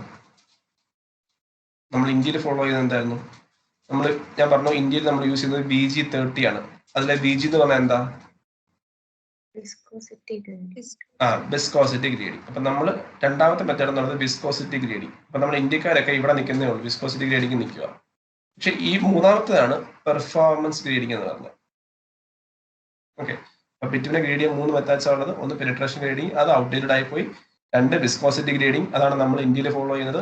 നമ്മൾ ഇന്ത്യയിൽ ഫോളോ ചെയ്യുന്നത് എന്തായിരുന്നു? ഞാൻ പറഞ്ഞു ഇന്ത്യയിൽ നമ്മൾ യൂസ് ചെയ്യുന്നത് BG30 ആണ്. അതിലെ BG എന്ന് പറഞ്ഞാൽ എന്താ? Viscosity grading. അപ്പൊ നമ്മൾ രണ്ടാമത്തെ മെത്തേഡ് എന്ന് പറയുന്നത് വിസ്കോസിറ്റി ഗ്രേഡിംഗ്. അപ്പൊ നമ്മൾ ഇന്ത്യക്കാരൊക്കെ ഇവിടെ നിൽക്കുന്നേ ഉള്ളൂ, വിസ്കോസിറ്റി ഗ്രേഡിംഗ് നിൽക്കുക. പക്ഷെ ഈ മൂന്നാമത്തേതാണ് പെർഫോമൻസ് ഗ്രേഡിംഗ് എന്ന് പറഞ്ഞത്. ഓക്കെ, അപ്പൊ ബിറ്റുവിനെ ഗ്രേഡ് ചെയ്യാൻ 3 മെത്തേഡ്സ് ഉള്ളത്. ഒന്ന് പെനിട്രേഷൻ ഗ്രേഡിംഗ്, അത് ഔട്ട്ഡേറ്റഡ് ആയി പോയി. 2 വിസ്കോസിറ്റി ഗ്രേഡിംഗ്, അതാണ് നമ്മൾ ഇന്ത്യയിൽ ഫോളോ ചെയ്യുന്നത്.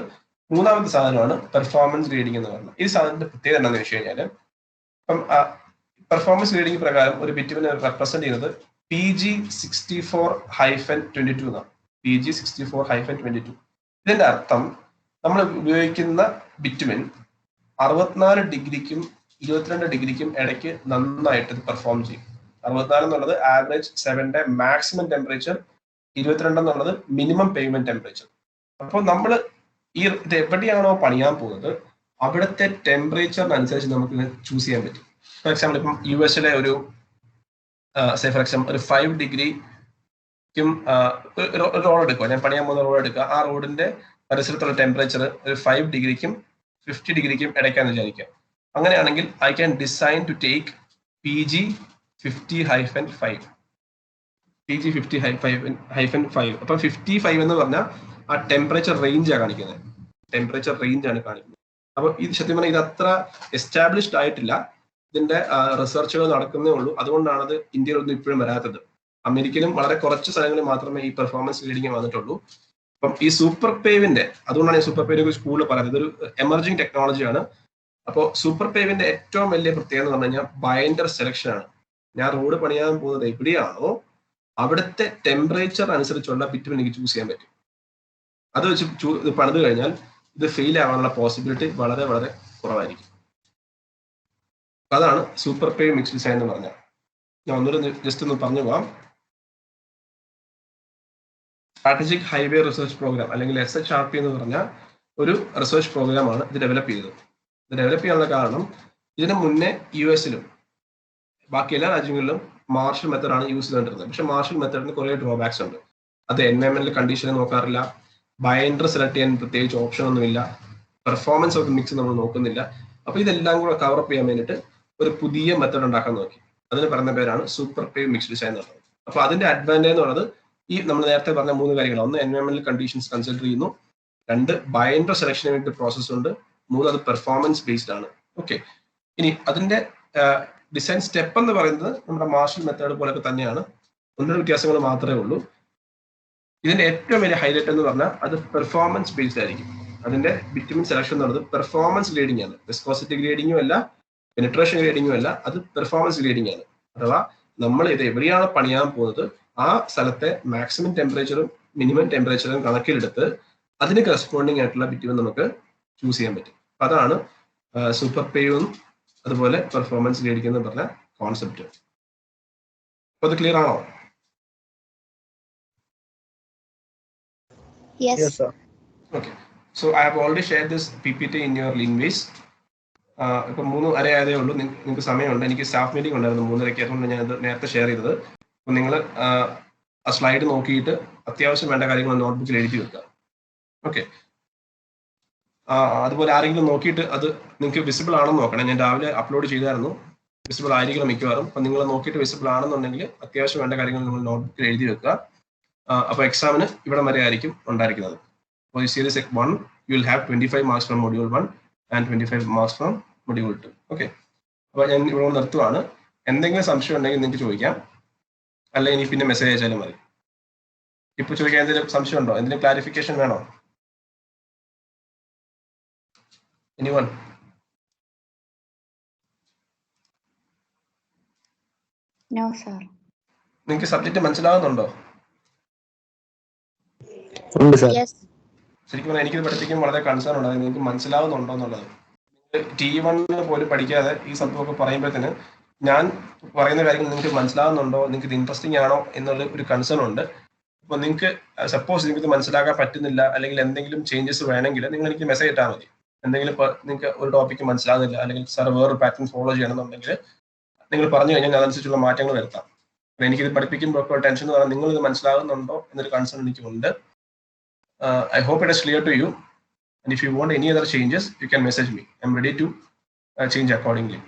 3-ാമത്തെ സാധനമാണ് പെർഫോമൻസ് ഗ്രേഡിംഗ് എന്ന് പറയുന്നത്. ഈ സാധനത്തിന്റെ പ്രത്യേകത എന്താണെന്ന് വെച്ച് കഴിഞ്ഞാൽ, ഇപ്പം പെർഫോമൻസ് ഗ്രേഡിംഗ് പ്രകാരം ഒരു ബിറ്റുവിനെ റെപ്രസെന്റ് ചെയ്യുന്നത് PG64-22 എന്നാണ്. PG64-22. ഇതിന്റെ അർത്ഥം നമ്മൾ ഉപയോഗിക്കുന്ന ബിറ്റുമിൻ 64 ഡിഗ്രിക്കും 22 ഡിഗ്രിക്കും ഇടയ്ക്ക് നന്നായിട്ട് പെർഫോം ചെയ്യും. 64 എന്നുള്ളത് ആവറേജ് 7-ന്റെ മാക്സിമം ടെമ്പറേച്ചർ, 22 എന്നുള്ളത് മിനിമം പേയ്മെന്റ് ടെമ്പറേച്ചർ. അപ്പോൾ നമ്മൾ ഇത് എവിടെയാണോ പണിയാൻ പോകുന്നത് അവിടുത്തെ ടെമ്പറേച്ചറിനനുസരിച്ച് നമുക്ക് ചൂസ് ചെയ്യാൻ പറ്റും. ഫോർ എക്സാമ്പിൾ, ഇപ്പം US-ലെ ഒരു ഫോർ എക്സാമ്പിൾ ഒരു 5 ഡിഗ്രിക്കും റോഡ് എടുക്കുക, ഞാൻ പണിയാൻ പോകുന്ന റോഡ് എടുക്കുക. ആ റോഡിന്റെ പരിസരത്തുള്ള ടെമ്പറേച്ചർ ഒരു 5 ഡിഗ്രിക്കും 50 ഡിഗ്രിക്കും ഇടയ്ക്കാന്ന് വിചാരിക്കുക. അങ്ങനെയാണെങ്കിൽ I can design to take PG50-5. PG50-5. അപ്പൊ 55 എന്ന് പറഞ്ഞാൽ ആ ടെമ്പറേച്ചർ റേഞ്ചാണ് കാണിക്കുന്നത്. അപ്പൊ ഇത് സത്യം പറഞ്ഞാൽ ഇത് അത്ര എസ്റ്റാബ്ലിഷ്ഡ് ആയിട്ടില്ല. ഇതിന്റെ റിസർച്ചുകൾ നടക്കുന്നേ ഉള്ളൂ. അതുകൊണ്ടാണ് അത് ഇന്ത്യയിലൊന്നും ഇപ്പോഴും വരാത്തത്. അമേരിക്കയിലും വളരെ കുറച്ച് സ്ഥലങ്ങളിൽ മാത്രമേ ഈ പെർഫോമൻസ് റീഡിങ് വന്നിട്ടുള്ളൂ. അപ്പം ഈ സൂപ്പർ പേവിന്റെ, അതുകൊണ്ടാണ് ഈ സൂപ്പർ പേവിനെ കുറിച്ച് കൂടുതൽ പറയുന്നത്, ഇതൊരു എമർജിങ് ടെക്നോളജിയാണ്. അപ്പോൾ സൂപ്പർ പേവിന്റെ ഏറ്റവും വലിയ പ്രത്യേകത എന്ന് പറഞ്ഞു കഴിഞ്ഞാൽ ബൈൻഡർ സെലക്ഷൻ ആണ്. ഞാൻ റോഡ് പണിയാൻ പോകുന്നത് എവിടെയാണോ അവിടുത്തെ ടെമ്പറേച്ചർ അനുസരിച്ചുള്ള ബിറ്റുമിൻ എനിക്ക് ചൂസ് ചെയ്യാൻ പറ്റും. അത് വെച്ച് ഇത് പണിത് കഴിഞ്ഞാൽ ഇത് ഫെയിൽ ആവാനുള്ള പോസിബിലിറ്റി വളരെ വളരെ കുറവായിരിക്കും. അതാണ് സൂപ്പർ പേവ് മിക്സ് ഡിസൈൻ എന്ന് പറഞ്ഞാൽ. ഞാൻ ഒന്നുകൂടെ ജസ്റ്റ് ഒന്ന് പറഞ്ഞു പോവാം. സ്ട്രാറ്റജിക് ഹൈവേ റിസർച്ച് പ്രോഗ്രാം അല്ലെങ്കിൽ SHRP എന്ന് പറഞ്ഞ ഒരു റിസർച്ച് പ്രോഗ്രാമാണ് ഇത് ഡെവലപ്പ് ചെയ്തത്. ഇത് ഡെവലപ്പ് ചെയ്യാനുള്ള കാരണം ഇതിന് മുന്നേ US-ലും ബാക്കി എല്ലാ രാജ്യങ്ങളിലും മാർഷൽ മെത്തഡാണ് യൂസ് ചെയ്തുകൊണ്ടിരുന്നത്. പക്ഷെ മാർഷൽ മെത്തഡിന് കുറേ ഡ്രോബാക്സ് ഉണ്ട്. അത് എൻവയൺമെന്റൽ കണ്ടീഷനെ നോക്കാറില്ല, ബൈൻഡർ സെലക്ട് ചെയ്യാൻ പ്രത്യേകിച്ച് ഓപ്ഷൻ ഒന്നുമില്ല, പെർഫോമൻസ് ഓഫ് മിക്സ് നമ്മൾ നോക്കുന്നില്ല. അപ്പൊ ഇതെല്ലാം കൂടെ കവറപ്പ് ചെയ്യാൻ വേണ്ടിയിട്ട് ഒരു പുതിയ മെത്തഡ് ഉണ്ടാക്കാൻ നോക്കി. അതിന് പറയുന്ന പേരാണ് സൂപ്പർ പേവ് മിക്സ് ഡിസൈൻ എന്ന് പറയുന്നത്. അപ്പൊ അതിന്റെ അഡ്വാൻറ്റേജ് എന്ന് പറയുന്നത് ഈ നമ്മൾ നേരത്തെ പറഞ്ഞ 3 കാര്യങ്ങൾ. 1, എൻവയൺമെന്റൽ കണ്ടീഷൻസ് കൺസിഡർ ചെയ്യുന്നു. 2, ബൈൻഡർ സെലക്ഷന് വേണ്ടി പ്രോസസ് ഉണ്ട്. 3, അത് പെർഫോമൻസ് ബേസ്ഡ് ആണ്. ഓക്കെ, ഇനി അതിന്റെ ഡിസൈൻ സ്റ്റെപ്പ് എന്ന് പറയുന്നത് നമ്മുടെ മാർഷൽ മെത്തേഡ് പോലൊക്കെ തന്നെയാണ്. 1 വ്യത്യാസങ്ങൾ മാത്രമേ ഉള്ളൂ. ഇതിന്റെ ഏറ്റവും വലിയ ഹൈലൈറ്റ് എന്ന് പറഞ്ഞാൽ അത് പെർഫോമൻസ് ബേസ്ഡ് ആയിരിക്കും. അതിന്റെ ബിറ്റുമിൻ സെലക്ഷൻ എന്ന് പറയുന്നത് പെർഫോമൻസ് ഗ്രേഡിംഗ് ആണ്. വിസ്കോസിറ്റി ഗ്രേഡിംഗും അല്ല, പെനിട്രേഷൻ ഗ്രേഡിംഗും അല്ല, അത് പെർഫോമൻസ് ഗ്രേഡിംഗ് ആണ്. അഥവാ നമ്മൾ ഇത് എവിടെയാണ് പണിയാൻ പോകുന്നത് ആ സ്ഥലത്തെ മാക്സിമം ടെമ്പറേച്ചറും മിനിമം ടെമ്പറേച്ചറും കണക്കിലെടുത്ത് അതിന് കറസ്പോണ്ടിങ് ആയിട്ടുള്ള ബിറ്റുമിൻ നമുക്ക് ചൂസ് ചെയ്യാൻ പറ്റും. അതാണ് സൂപ്പർ പേവും അതുപോലെ പെർഫോമൻസ് ഗ്രേഡിംഗ് എന്ന് പറഞ്ഞ കോൺസെപ്റ്റ്. അപ്പൊ അത് ക്ലിയർ ആണോ? Yes, sir. Okay, so I have already shared this PPT in your Linways. ഇപ്പൊ 3 അര ആയതേ ഉള്ളൂ. നിങ്ങൾക്ക് സമയമുണ്ട്. എനിക്ക് സ്റ്റാഫ് മീറ്റിംഗ് ഉണ്ടായിരുന്നു 3:30. അതുകൊണ്ട് ഞാൻ ഇത് നേരത്തെ ഷെയർ ചെയ്തത്. അപ്പൊ നിങ്ങൾ ആ സ്ലൈഡ് നോക്കിയിട്ട് അത്യാവശ്യം വേണ്ട കാര്യങ്ങൾ നോട്ട്ബുക്കിൽ എഴുതി വെക്കുക. ഓക്കെ, അതുപോലെ ആരെങ്കിലും നോക്കിയിട്ട് അത് നിങ്ങൾക്ക് വിസിബിൾ ആണെന്ന് നോക്കണം. ഞാൻ രാവിലെ അപ്ലോഡ് ചെയ്തായിരുന്നു, വിസിബിൾ ആയിരിക്കണം മിക്കവാറും. അപ്പൊ നിങ്ങൾ നോക്കിയിട്ട് വിസിബിൾ ആണെന്നുണ്ടെങ്കിൽ അത്യാവശ്യം വേണ്ട കാര്യങ്ങൾ നിങ്ങൾ നോട്ട്ബുക്കിൽ എഴുതി വെക്കുക. അപ്പോൾ എക്സാമിന് ഇവിടെ വരെ ആയിരിക്കും ഉണ്ടായിരിക്കുന്നത്. അപ്പോൾ ഈ series 1 you will have 25 marks from module 1 and 25 marks from module 2. Okay, അപ്പോൾ ഞാൻ ഇവിടെ നിർത്തുവാണ്. എന്തെങ്കിലും സംശയം ഉണ്ടെങ്കിൽ നിങ്ങൾക്ക് ചോദിക്കാം, അല്ല ഇനി പിന്നെ മെസ്സേജ് അയച്ചാലും മതി. ഇപ്പൊ ചോദിക്കാൻ എന്തെങ്കിലും സംശയം ഉണ്ടോ? എന്തെങ്കിലും ക്ലാരിഫിക്കേഷൻ വേണോ? Anyone? No, sir. നിങ്ങൾക്ക് സബ്ജക്ട് മനസ്സിലാവുന്നുണ്ടോ? Yes. ശരിക്കും പറഞ്ഞാൽ എനിക്കിത് പഠിപ്പിക്കുമ്പോൾ വളരെ കൺസേൺ ഉണ്ട്, നിങ്ങൾക്ക് മനസ്സിലാവുന്നുണ്ടോ എന്നുള്ളത്. T1 പോലും പഠിക്കാതെ ഈ സംഭവമൊക്കെ പറയുമ്പോഴത്തേന് ഞാൻ പറയുന്ന കാര്യങ്ങൾ നിങ്ങൾക്ക് മനസ്സിലാവുന്നുണ്ടോ, നിങ്ങൾക്ക് ഇത് ഇൻട്രസ്റ്റിംഗ് ആണോ എന്നുള്ള ഒരു കൺസേൺ ഉണ്ട്. അപ്പോൾ നിങ്ങൾക്ക് സപ്പോസ് നിങ്ങൾക്ക് ഇത് മനസ്സിലാക്കാൻ പറ്റുന്നില്ല അല്ലെങ്കിൽ എന്തെങ്കിലും ചേഞ്ചസ് വേണമെങ്കിൽ നിങ്ങൾ എനിക്ക് മെസ്സേജ് ഇട്ടാൽ മതി. എന്തെങ്കിലും നിങ്ങൾക്ക് ഒരു ടോപ്പിക്ക് മനസ്സിലാകുന്നില്ല അല്ലെങ്കിൽ സാർ വേറൊരു പാറ്റേൺ ഫോളോ ചെയ്യണമെന്നുണ്ടെങ്കിൽ നിങ്ങൾ പറഞ്ഞു കഴിഞ്ഞാൽ അതനുസരിച്ചുള്ള മാറ്റങ്ങൾ വരുത്താം. അപ്പോൾ എനിക്കിത് പഠിപ്പിക്കുമ്പോൾ ടെൻഷൻ എന്ന് പറഞ്ഞാൽ നിങ്ങൾ ഇത് മനസ്സിലാകുന്നുണ്ടോ എന്നൊരു കൺസേൺ എനിക്കുണ്ട്. I hope it is clear to you, and if you want any other changes you can message me. I'm ready to change accordingly.